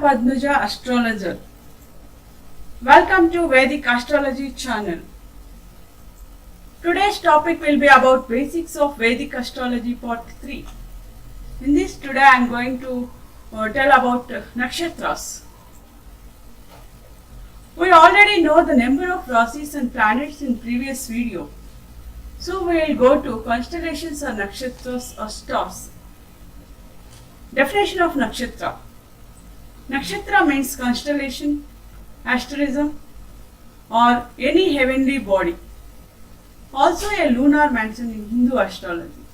Padmaja Astrologer. Welcome to Vedic Astrology channel. Today's topic will be about basics of Vedic Astrology part 3. In this today I am going to tell about Nakshatras. We already know the number of rasis and planets in previous video. So we will go to constellations or nakshatras or stars. Definition of nakshatra. Nakshatra means constellation, asterism or any heavenly body. Also a lunar mansion in Hindu astrology.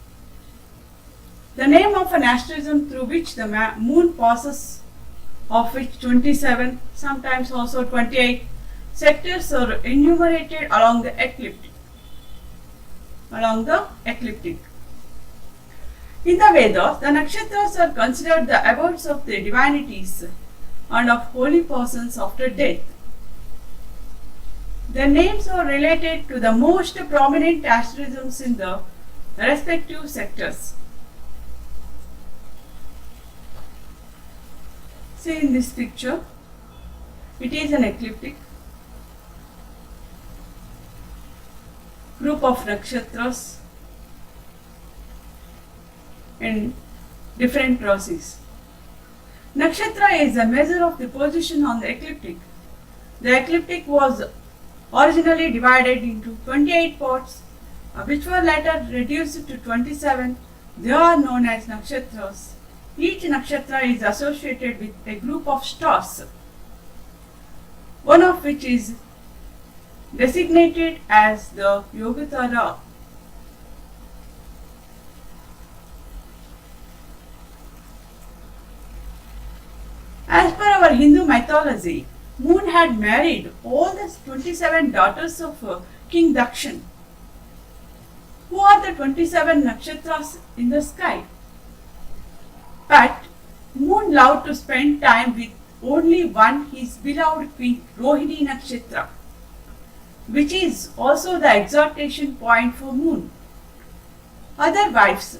The name of an asterism through which the moon passes, of which 27, sometimes also 28 sectors are enumerated along the ecliptic. In the Vedas, the nakshatras are considered the abodes of the divinities and of holy persons after death. Their names are related to the most prominent asterisms in the respective sectors. See in this picture, it is an ecliptic group of nakshatras in different rasis. Nakshatra is a measure of the position on the ecliptic. The ecliptic was originally divided into 28 parts, which were later reduced to 27. They are known as nakshatras. Each nakshatra is associated with a group of stars, one of which is designated as the Yogatara. As per our Hindu mythology, Moon had married all the 27 daughters of King Dakshan. Who are the 27 nakshatras in the sky? But Moon loved to spend time with only one, his beloved queen Rohini Nakshatra, which is also the exaltation point for Moon. Other wives,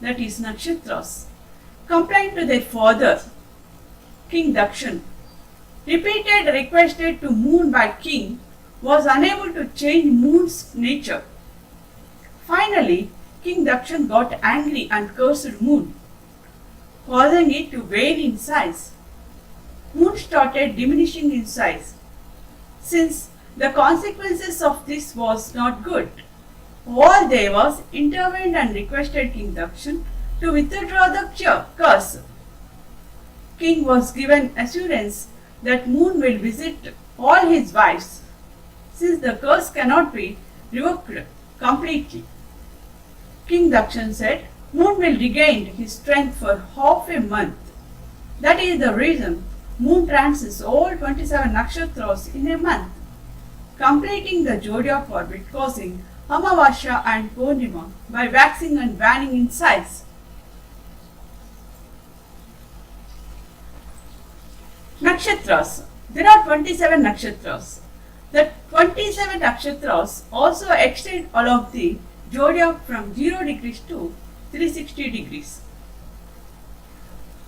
that is nakshatras, complained to their father, King Dakshan. Repeated requested to Moon by King was unable to change Moon's nature. Finally, King Dakshan got angry and cursed Moon, causing it to wane in size. Moon started diminishing in size. Since the consequences of this was not good, all Devas intervened and requested King Dakshan to withdraw the curse. King was given assurance that Moon will visit all his wives, since the curse cannot be revoked completely. King Dakshan said, Moon will regain his strength for half a month. That is the reason Moon transits all 27 nakshatras in a month, completing the zodiac orbit, causing Amavasya and Purnima by waxing and waning in size. Nakshatras. There are 27 nakshatras. The 27 nakshatras also extend along the zodiac from 0 degrees to 360 degrees.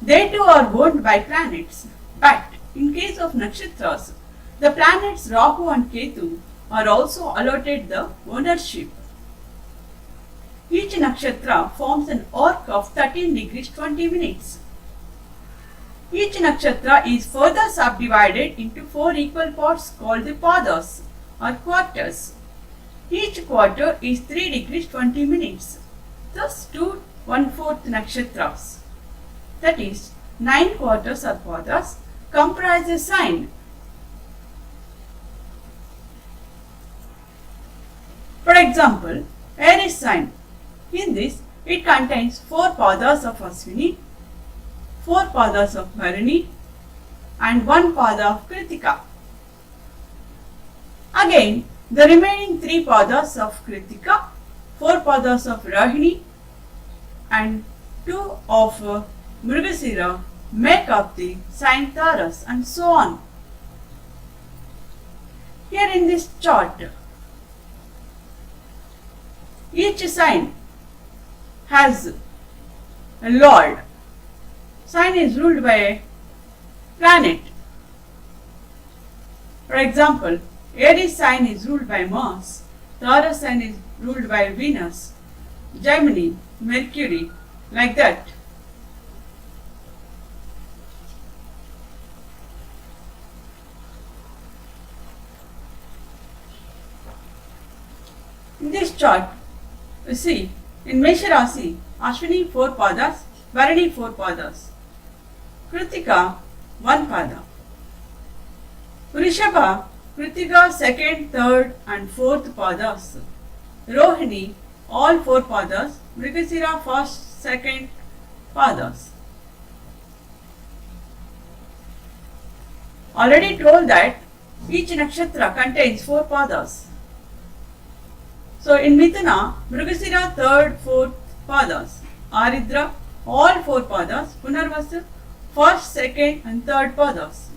They too are owned by planets, but in case of nakshatras, the planets Rahu and Ketu are also allotted the ownership. Each nakshatra forms an arc of 13 degrees 20 minutes. Each nakshatra is further subdivided into 4 equal parts called the padas or quarters. Each quarter is 3 degrees 20 minutes. Thus 2 1/4 nakshatras, that is 9 quarters or padas, comprise a sign. For example, Aries sign. In this, it contains 4 padas of Aswini, 4 padas of Bharani and 1 pada of Kritika. Again, the remaining 3 padas of Kritika, 4 padas of Rahini and 2 of Mrigasira make up the sign Taras, and so on. Here in this chart, each sign has a lord. Sign is ruled by a planet. For example, Aries sign is ruled by Mars, Taurus sign is ruled by Venus, Gemini, Mercury, like that. In this chart, you see, in Mesha Rasi, Ashwini 4 padas, Bharani 4 padas, Kritika 1 pada, Vrishabha, Kritika 2nd, 3rd and 4th padas, Rohini all 4 padas, Mrigasira 1st, 2nd padas. Already told that each nakshatra contains 4 padas. So in Mithuna, Mrigasira 3rd, 4th padas, Aridra all 4 padas, Punarvasu 1st, 2nd and 3rd padas,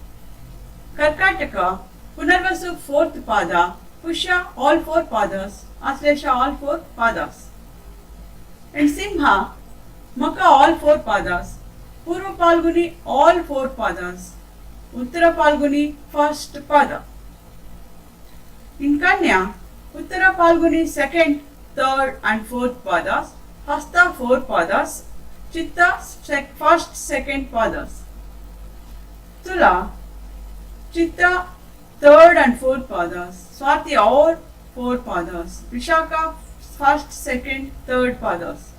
Karkataka Punarvasu 4th pada, Pusha all 4 padas, Aslesha all 4 padas. And Simha, Maka all 4 padas, Purva Palguni all 4 padas, Uttara Palguni 1st pada. In Kanya, Uttara Palguni 2nd, 3rd and 4th padas, Hasta 4 padas, Chitta 1st, 2nd padas. Tula, Chitta 3rd and 4th padas, Swati all 4 padas, Vishaka 1st, 2nd, 3rd padas.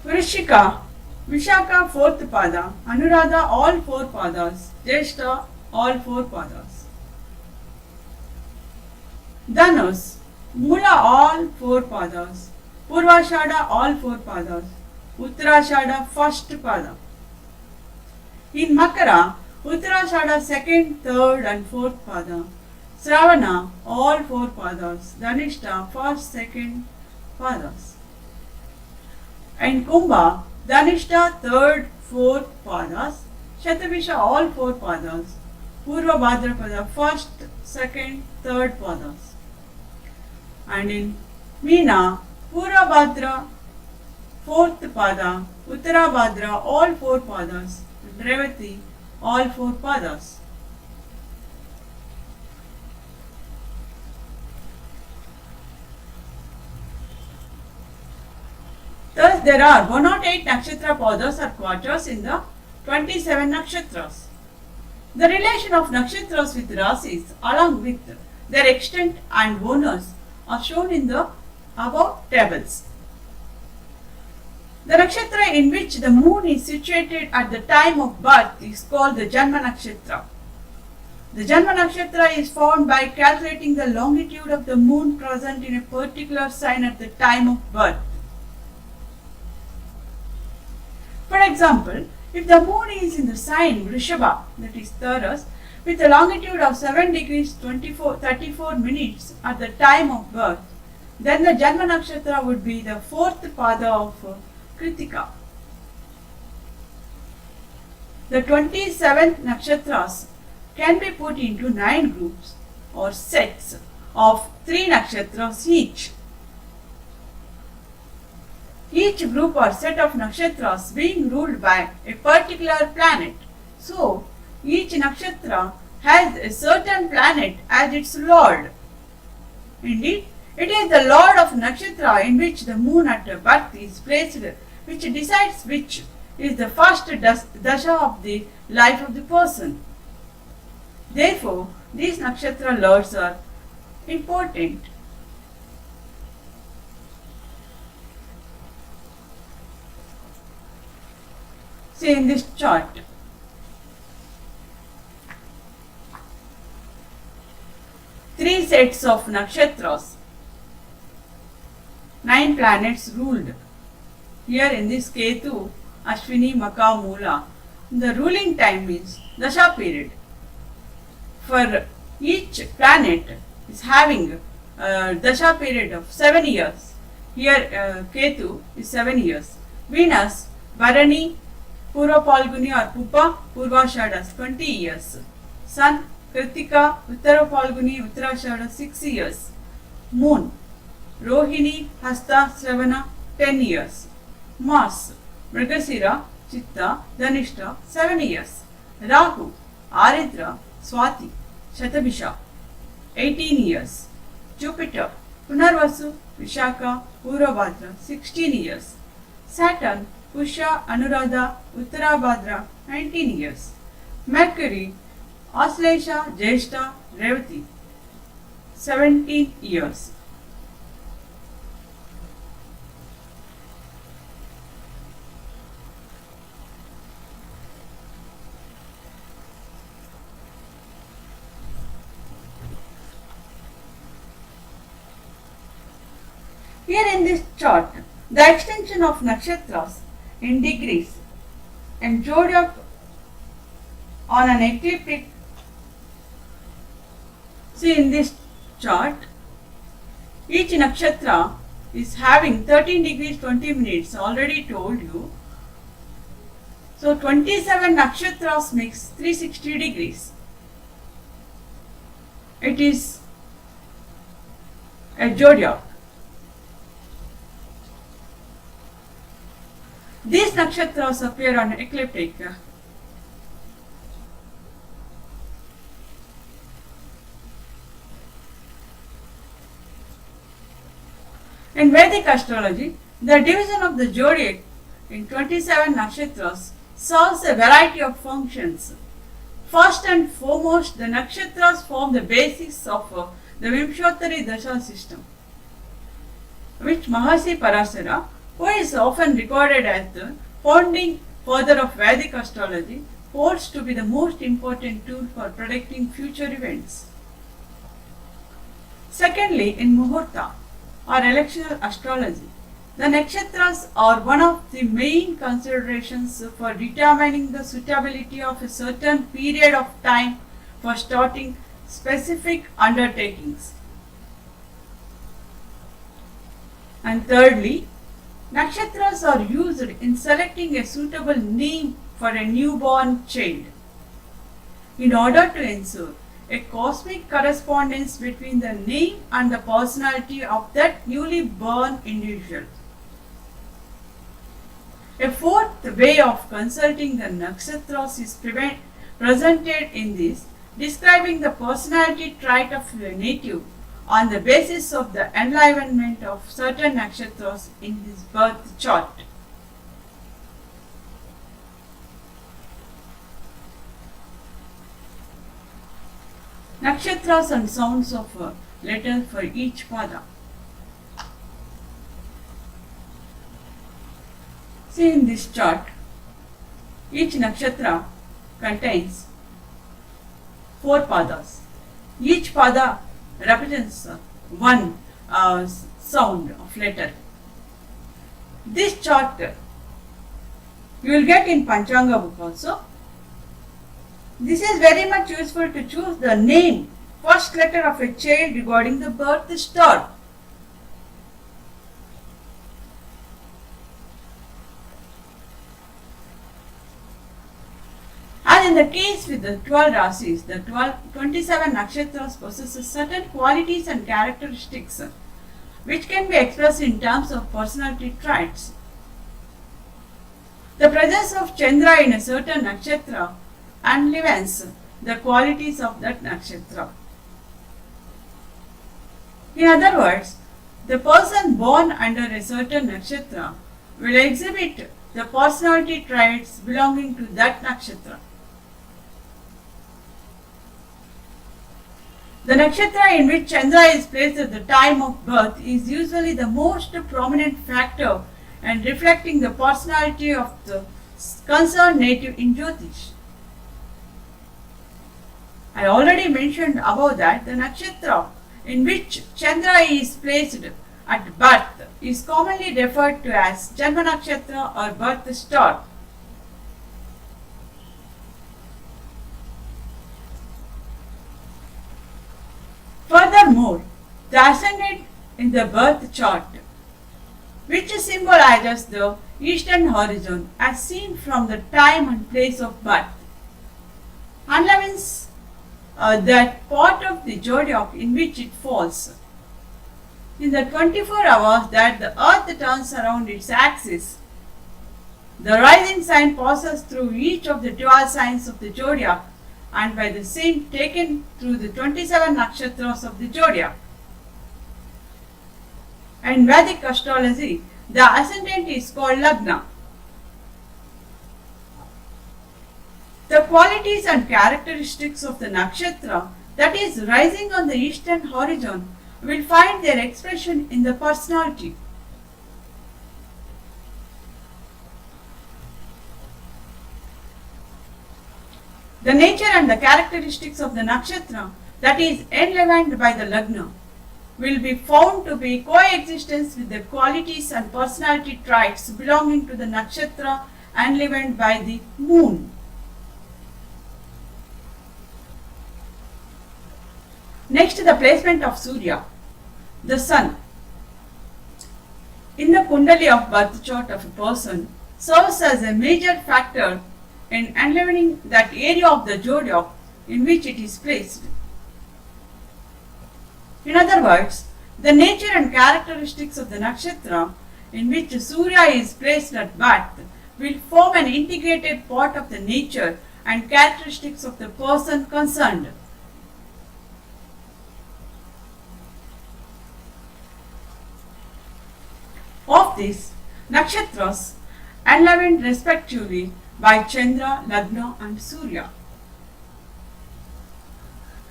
Vrishika, Vishaka 4th pada, Anuradha all 4 padas, Jeshta all 4 padas. Dhanus, Mula all 4 padas, Purvashada all 4 padas, Uttarashada 1st pada. In Makara, Uttarashada 2nd, 3rd and 4th pada, Sravana all 4 padas, Dhanishta 1st, 2nd padas. And Kumbha, Dhanishta 3rd, 4th padas, Shatavisha all 4 padas, Purva Bhadrapada 1st, 2nd, 3rd padas. And in Meena, Purva Bhadra 4th pada, Uttara Bhadra all 4 padas, and Revati all 4 padas. Thus, there are 108 nakshatra padas or quarters in the 27 nakshatras. The relation of nakshatras with rasis, along with their extent and owners, are shown in the above tables. The nakshatra in which the moon is situated at the time of birth is called the Janma Nakshatra. The Janma Nakshatra is found by calculating the longitude of the moon present in a particular sign at the time of birth. For example, if the moon is in the sign Vrishabha, that is Taurus, with a longitude of 7 degrees 34 minutes at the time of birth, then the Janma Nakshatra would be the 4th pada of Kritika. The 27 nakshatras can be put into 9 groups or sets of 3 nakshatras each. Each group or set of nakshatras being ruled by a particular planet. So, each nakshatra has a certain planet as its lord. Indeed, it is the lord of nakshatra in which the moon at birth is placed, which decides which is the first dasha of the life of the person. Therefore, these nakshatra lords are important. See in this chart. Three sets of nakshatras, 9 planets ruled. Here in this Ketu, Ashwini, Maka, Mula, the ruling time is Dasha period. For each planet is having a Dasha period of 7 years. Here Ketu is 7 years. Venus, Bharani, Purva Palguni or Pupa, Purvashada 20 years. Sun, Kritika, Uttara Palguni, Uttarashada 6 years. Moon, Rohini, Hasta, Sravana 10 years. Mars, Mrigasira, Chitta, Dhanishta 7 years. Rahu, Aridra, Swati, Shatabisha 18 years. Jupiter, Punarvasu, Vishaka, Purvabhadra 16 years. Saturn, Pusha, Anuradha, Uttarabhadra 19 years. Mercury, Aslesha, Jyeshta, Revati 17 years. Here in this chart, the extension of nakshatras in degrees and zodiac on an ecliptic. See in this chart, each nakshatra is having 13 degrees 20 minutes, already told you. So 27 nakshatras makes 360 degrees. It is a zodiac. These nakshatras appear on ecliptic. In Vedic astrology, the division of the zodiac in 27 nakshatras serves a variety of functions. First and foremost, the nakshatras form the basis of the Vimshottari Dasha system, which Mahasi Parasara, who is often regarded as the founding father of Vedic astrology, holds to be the most important tool for predicting future events. Secondly, in Muhurta or electional astrology, the nakshatras are one of the main considerations for determining the suitability of a certain period of time for starting specific undertakings. And thirdly, nakshatras are used in selecting a suitable name for a newborn child in order to ensure a cosmic correspondence between the name and the personality of that newly born individual. A fourth way of consulting the nakshatras is presented in this, describing the personality trait of a native on the basis of the enlivenment of certain nakshatras in his birth chart. Nakshatras and sounds of a letter for each pada. See in this chart, each nakshatra contains 4 padas. Each pada represents one sound of letter. This chart you will get in Panchanga book also. This is very much useful to choose the name, first letter of a child regarding the birth star. As in the case with the 12 rasis, the 27 nakshatras possesses certain qualities and characteristics which can be expressed in terms of personality traits. The presence of Chandra in a certain nakshatra enlivens the qualities of that nakshatra. In other words, the person born under a certain nakshatra will exhibit the personality traits belonging to that nakshatra. The nakshatra in which Chandra is placed at the time of birth is usually the most prominent factor and reflecting the personality of the concerned native in Jyotish. I already mentioned above that the nakshatra in which Chandra is placed at birth is commonly referred to as Janma Nakshatra or birth star. Furthermore, the ascendant in the birth chart, which symbolizes the eastern horizon as seen from the time and place of birth, enlivens that part of the zodiac in which it falls. In the 24 hours that the earth turns around its axis, The rising sign passes through each of the 12 signs of the zodiac and by the same taken through the 27 nakshatras of the zodiac. In Vedic astrology, the ascendant is called Lagna. The qualities and characteristics of the nakshatra that is rising on the eastern horizon will find their expression in the personality. The nature and the characteristics of the nakshatra that is enlivened by the lagna will be found to be coexistence with the qualities and personality traits belonging to the nakshatra enlivened by the moon. Next, the placement of Surya, the sun. In the Kundali of birth chart of a person serves as a major factor in enlivening that area of the zodiac in which it is placed. In other words, the nature and characteristics of the nakshatra in which Surya is placed at birth will form an integrated part of the nature and characteristics of the person concerned. Of these, nakshatras enlivened respectively by Chandra, Lagna and Surya.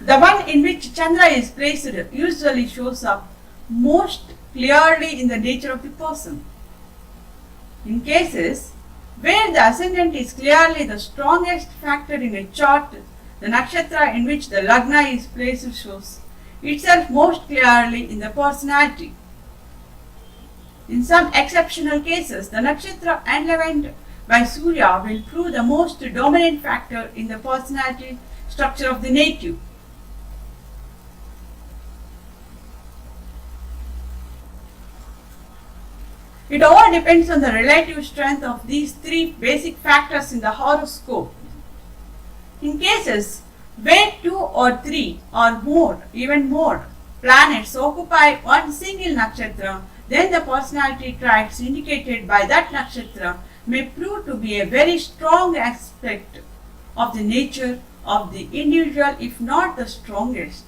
The one in which Chandra is placed usually shows up most clearly in the nature of the person. In cases where the ascendant is clearly the strongest factor in a chart, the nakshatra in which the Lagna is placed shows itself most clearly in the personality. In some exceptional cases, the nakshatra enlivened by Surya will prove the most dominant factor in the personality structure of the native. It all depends on the relative strength of these three basic factors in the horoscope. In cases where 2 or 3 or more, even more, planets occupy one single nakshatra, then the personality traits indicated by that nakshatra may prove to be a very strong aspect of the nature of the individual, if not the strongest.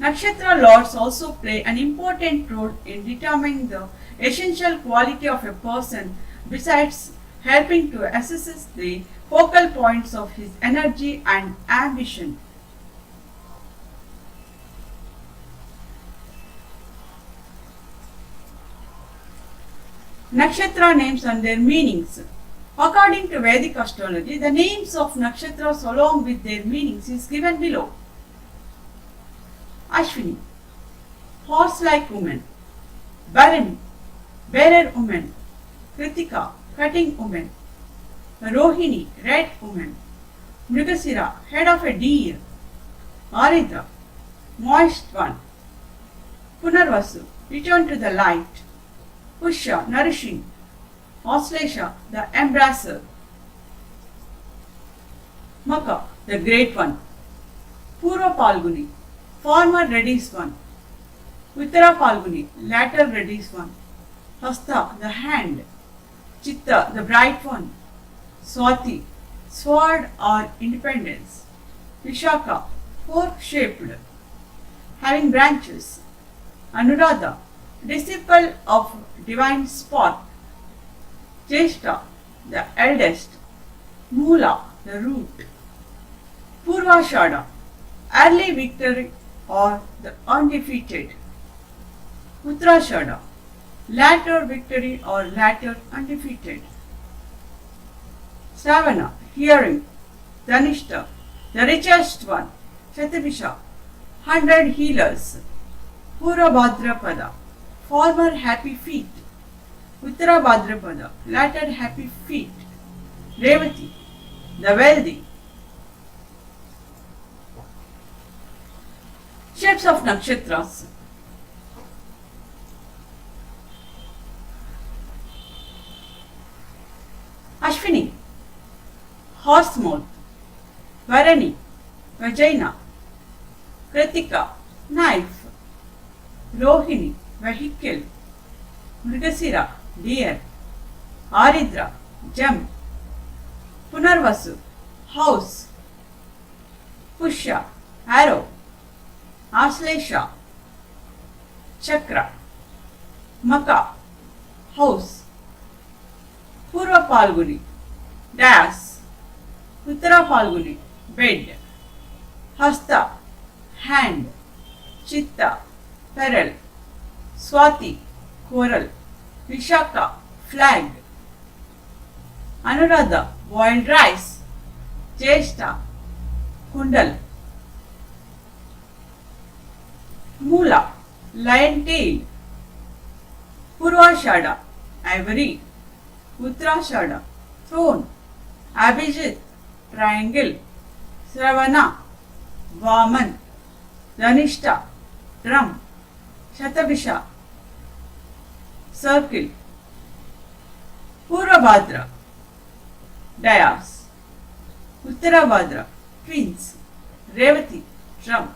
Nakshatra lords also play an important role in determining the essential quality of a person, besides helping to assess the focal points of his energy and ambition. Nakshatra names and their meanings. According to Vedic astrology, the names of nakshatras along with their meanings is given below. Ashwini, horse-like woman. Bharani, bearer woman. Kritika, cutting woman. Rohini, red woman. Mrigasira, head of a deer. Aritra, moist one. Punarvasu, return to the light. Pusha, nourishing. Auslesha, the embracer. Maka, the great one. Purva Palguni, former reddish one. Uttara Palguni, latter reddish one. Hasta, the hand. Chitta, the bright one. Swati, sword or independence. Vishaka, fork-shaped, having branches. Anuradha, disciple of divine spark. Jeshta, the eldest. Mula, the root. Purvashada, early victory or the undefeated. Uttarashada, latter victory or latter undefeated. Savana, hearing. Dhanishta, the richest one. Shatavisha, 100 healers. Purabhadrapada, former happy feet. Uttarabhadrapada, latter happy feet. Revati, the wealthy. Shapes of nakshatras. Ashwini, horse mouth. Bharani, vagina. Kritika, knife. Rohini, vehicle. Mrigasira, deer. Aridra, gem. Punarvasu, house. Pushya, arrow. Aslesha, chakra. Maka, house. Purva Falguni, das. Uttara Falguni, bed. Hasta, hand. Chitta, peril. Swati, coral. Vishaka, flag. Anuradha, boiled rice. Jeshta, kundal. Mula, lion tail. Purvashada, ivory. Uttarashada, throne. Abhijit, triangle. Sravana, Vaman. Dhanishta, drum. Shatabisha, circle. Purvabhadra, Dayas. Uttarabhadra, twins. Revati, drum.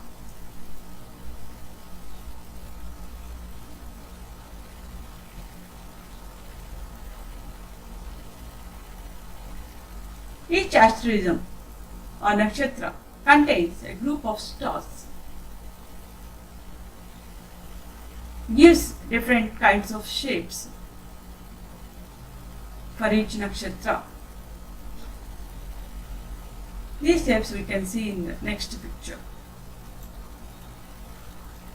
Each asterism or nakshatra contains a group of stars. Gives different kinds of shapes for each nakshatra. These shapes we can see in the next picture.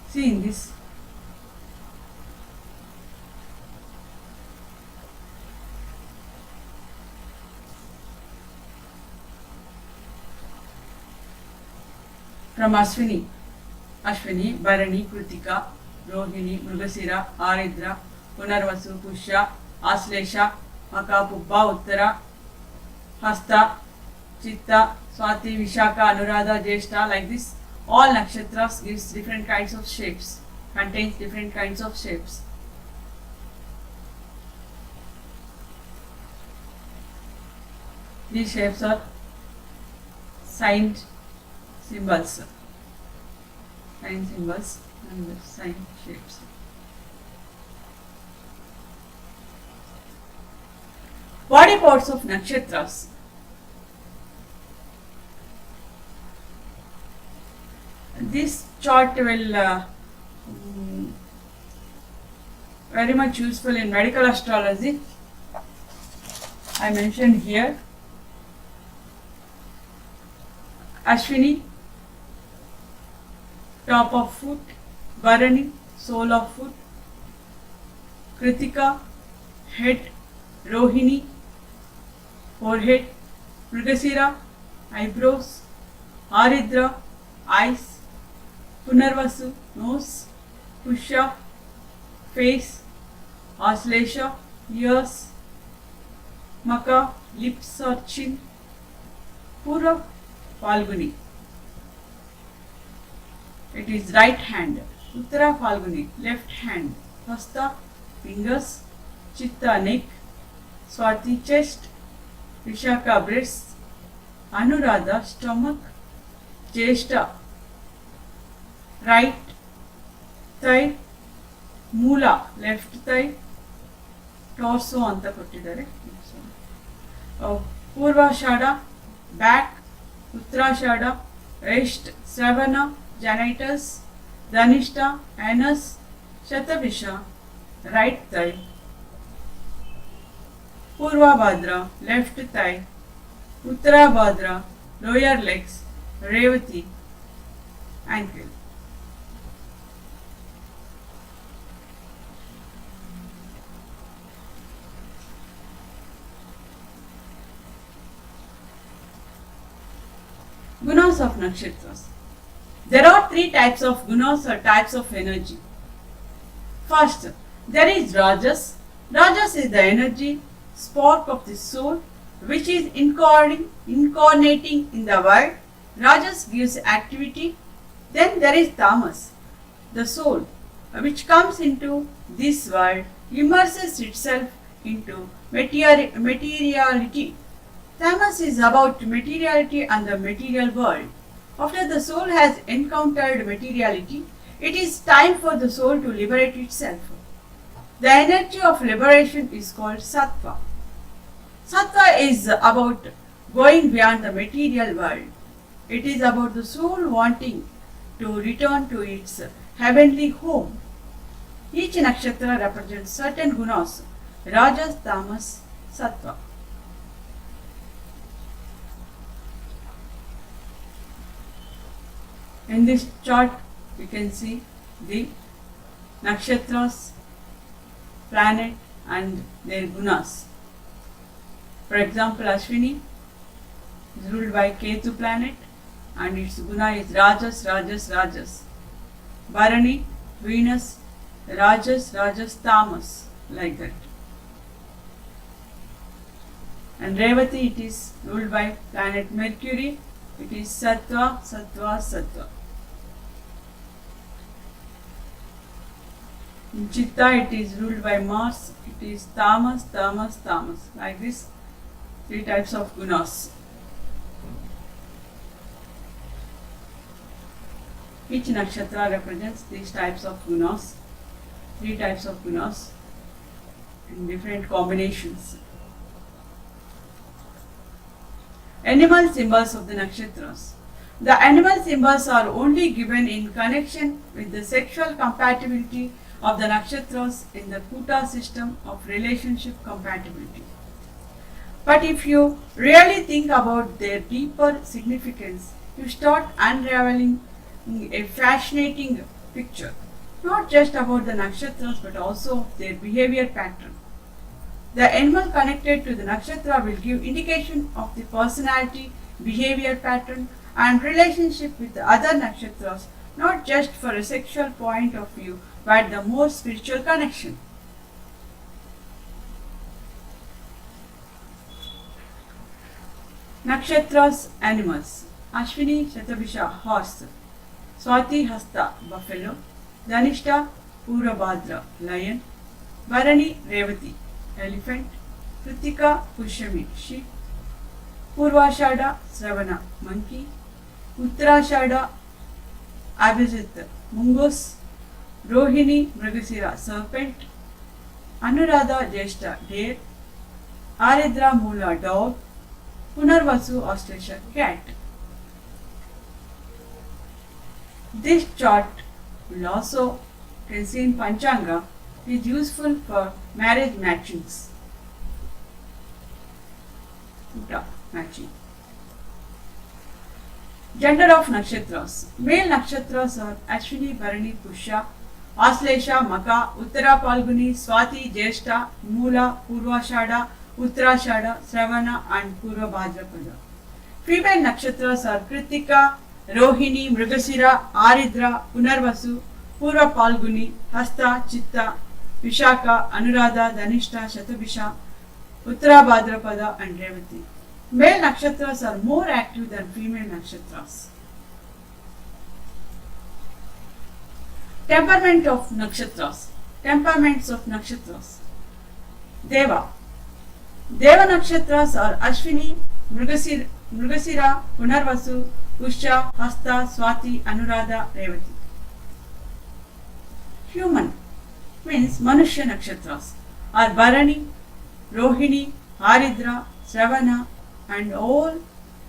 See in this. From Ashwini, Bharani, Kritika, Rohini, Mrugasira, Aridra, Punarvasu, Pushya, Aslesha, Maka, Pubba, Uttara, Hasta, Chitta, Swati, Vishaka, Anuradha, Jeshta, like this. All nakshatras gives different kinds of shapes, contains different kinds of shapes. These shapes are signed symbols, sign symbols and sign shapes. Body parts of nakshatras. This chart will very much useful in medical astrology. I mentioned here Ashwini, top of foot. Bharani, sole of foot. Kritika, head. Rohini, forehead. Mrugasira, eyebrows. Aridra, eyes. Punarvasu, nose. Pushya, face. Aslesha, ears. Maka, lips or chin. Purva Falguni, it is right hand. Uttara Falguni, left hand. Hasta, fingers. Chitta, neck. Swati, chest. Vishaka, breast. Anuradha, stomach. Jeshta, right thigh. Mula, left thigh. Torso anta kottidare. Purvashada, back. Uttarashada, wrist. Sravana, genitals. Dhanishta, anus. Shatabisha, right thigh. Purvabhadra, left thigh. Uttarabhadra, lower legs. Revati, ankle. Gunas of nakshatras. There are three types of gunas or types of energy. First, there is Rajas. Rajas is the energy, spark of the soul, which is incarnating in the world. Rajas gives activity. Then there is Tamas, the soul, which comes into this world, immerses itself into materiality. Tamas is about materiality and the material world. After the soul has encountered materiality, it is time for the soul to liberate itself. The energy of liberation is called Sattva. Sattva is about going beyond the material world. It is about the soul wanting to return to its heavenly home. Each nakshatra represents certain gunas: Rajas, Tamas, Sattva. In this chart, you can see the nakshatras, planet, and their gunas. For example, Ashwini is ruled by Ketu planet and its guna is Rajas, Rajas, Rajas. Bharani, Venus, Rajas, Rajas, Tamas, like that. And Revati, it is ruled by planet Mercury, it is Sattva, Sattva, Sattva. In Chitta, it is ruled by Mars, it is Tamas, Tamas, Tamas, like this. 3 types of gunas. Each nakshatra represents these types of gunas, 3 types of gunas in different combinations. Animal symbols of the nakshatras. The animal symbols are only given in connection with the sexual compatibility of the nakshatras in the Kuta system of relationship compatibility. But if you really think about their deeper significance, you start unraveling a fascinating picture, not just about the nakshatras but also their behavior pattern. The animal connected to the nakshatra will give indication of the personality, behavior pattern and relationship with the other nakshatras, not just for a sexual point of view but the more spiritual connection. Nakshatras, animals. Ashwini, Shatabhisha, horse. Swati, Hasta, buffalo. Dhanishta, Purabhadra, lion. Bharani, Revati, elephant. Kritika, Pushyami, sheep. Purvashada, Sravana, monkey. Uttarashada, Abhijit, mongoose. Rohini, Mrigasira, serpent. Anuradha, Jeshta, deer. Aridra, Mula, dog. Punarvasu, Australian cat. This chart will also can see in Panchanga is useful for marriage matchings. Matching. Gender of nakshatras. Male nakshatras are Ashwini, Bharani, Pushya, Aslesha, Maka, Uttara, Palguni, Swati, Jeshta, Mula, Purvashada, Uttarashada, Sravana and Purva Bhadrapada. Female nakshatras are Kritika, Rohini, Mrigasira, Aridra, Punarvasu, Purva Palguni, Hasta, Chitta, Vishaka, Anuradha, Dhanishta, Shatabhisha, Uttara Bhadrapada and Revati. Male nakshatras are more active than female nakshatras. Temperament of nakshatras. Temperaments of nakshatras. Deva. Deva nakshatras are Ashwini, Mrigasira, Punarvasu, Pushya, Hasta, Swati, Anuradha, Revati. Human means Manushya nakshatras are Bharani, Rohini, Haridra, Sravana and all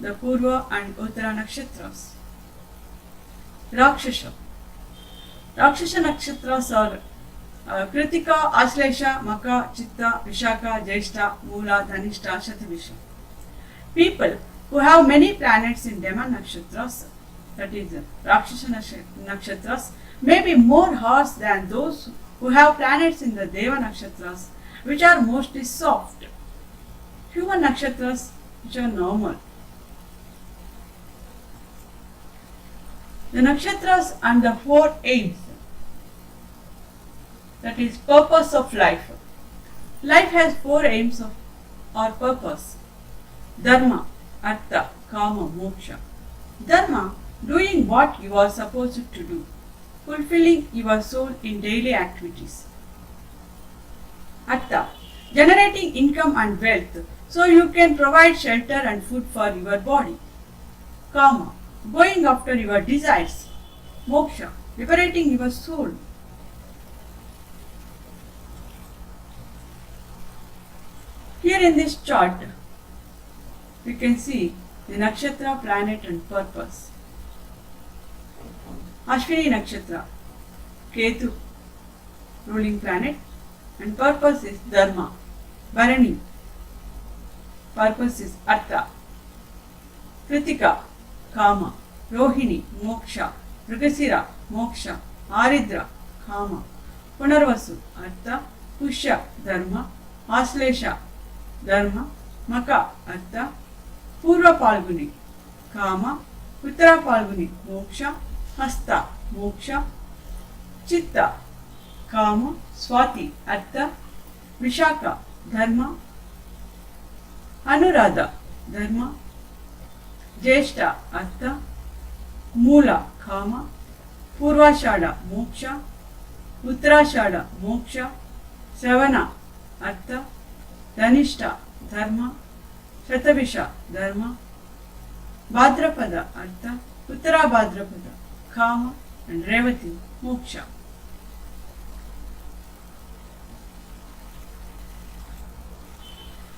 the Purva and Uttara nakshatras. Rakshasa. Rakshasa nakshatras are Kritika, Aslesha, Maka, Chitta, Vishaka, Jeshta, Mula, Dhanishta, Shatabhisha. People who have many planets in Dema nakshatras, that is Rakshasa nakshatras, may be more harsh than those who have planets in the Deva nakshatras, which are mostly soft. Human nakshatras, which are normal. The nakshatras and the 4 aims, that is purpose of life. Life has 4 aims or purpose. Dharma, Artha, Kama, Moksha. Dharma, doing what you are supposed to do, fulfilling your soul in daily activities. Artha, generating income and wealth so you can provide shelter and food for your body. Kama, going after your desires. Moksha, liberating your soul. Here in this chart, we can see the nakshatra, planet and purpose. Ashwini Nakshatra, Ketu, ruling planet, and purpose is Dharma. Bharani, purpose is Artha. Kritika, Kama. Rohini, Moksha. Mrigasira, Moksha. Aridra, Kama. Punarvasu, Artha. Pusha, Dharma. Aslesha, Dharma. Maka, Artha. Purva Palguni, Kama. Uttara Palguni, Moksha. Hasta, Moksha. Chitta, Kama. Swati, Artha. Vishaka, Dharma. Anuradha, Dharma. Jeshta, Artha. Mula, Kama. Purvashada, Moksha. Uttarashada, Moksha. Savana, Artha. Dhanishta, Dharma. Shatavisha, Dharma. Bhadrapada, Artha. Uttara Bhadrapada, Kama. And Revati, Moksha.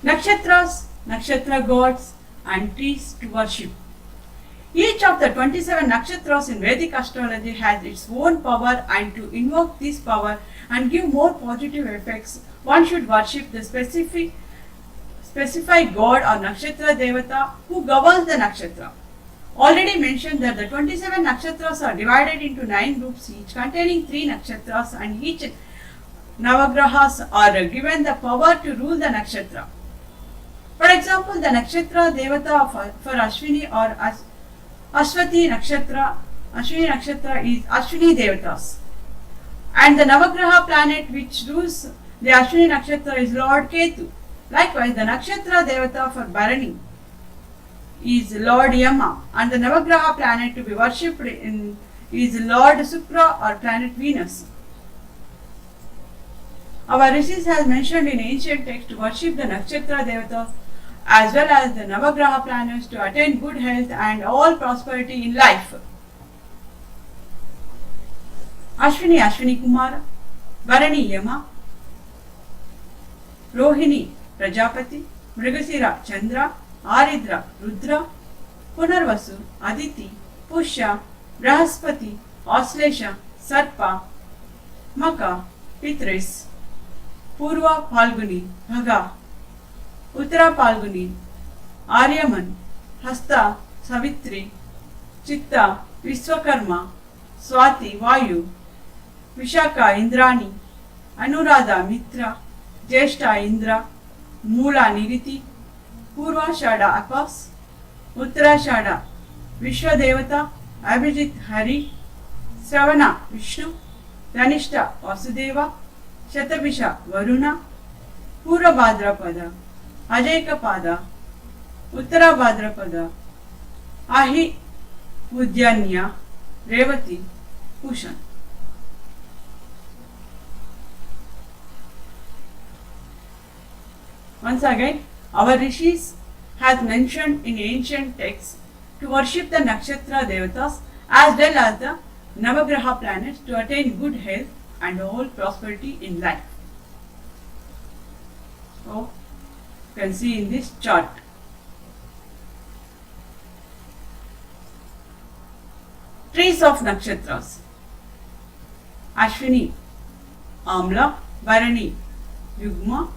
Nakshatras, nakshatra gods and trees to worship. Each of the 27 nakshatras in Vedic astrology has its own power, and to invoke this power and give more positive effects, one should worship the specified god or nakshatra devata who governs the nakshatra. Already mentioned that the 27 nakshatras are divided into 9 groups, each containing 3 nakshatras, and each navagrahas are given the power to rule the nakshatra. For example, the nakshatra devata for Ashwini or Ashwati nakshatra, Ashwini nakshatra is Ashwini devatas, and the navagraha planet which rules the Ashwini nakshatra is Lord Ketu. Likewise, the nakshatra devata for Bharani is Lord Yama, and the navagraha planet to be worshipped is Lord Shukra or planet Venus. Our rishis has mentioned in ancient text to worship the nakshatra devata as well as the navagraha planets to attain good health and all prosperity in life. Ashwini, Ashwini Kumara. Bharani, Yama. Rohini, Prajapati. Mrigasira, Chandra. Aridra, Rudra. Punarvasu, Aditi. Pusha, Brahaspati. Aslesha, Sarpa. Maka, Pitris. Purva Palguni, Bhaga. Uttara Palguni, Aryaman. Hasta, Savitri. Chitta, Vishwakarma. Swati, Vayu. Vishaka, Indrani. Anuradha, Mitra. Jeshta, Indra. Mula, Niriti. Purvashada, Apas. Uttarashada, Vishwadevata. Abhijit, Hari. Sravana, Vishnu. Dhanishta, Vasudeva. Shatavisha, Varuna. Purva Bhadrapada, Ajaykapada. Uttara Bhadrapada, Ahi Udyanya, Revati, Pushan. Once again, our rishis has mentioned in ancient texts to worship the nakshatra devatas as well as the navagraha planets to attain good health and all prosperity in life. So, you can see in this chart. Trees of nakshatras. Ashwini, Amla. Bharani, Yugma.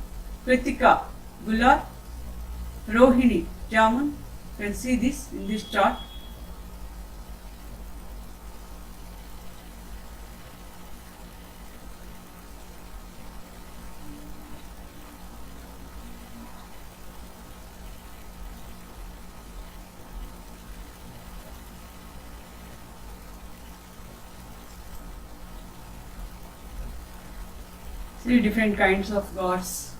Kritika, Gular. Rohini, Jamun. You can see this in this chart. Three different kinds of gods.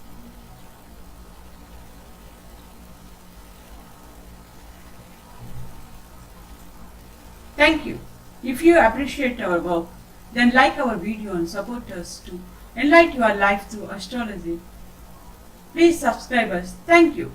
Thank you. If you appreciate our work, then like our video and support us to enlighten your life through astrology. Please subscribe us. Thank you.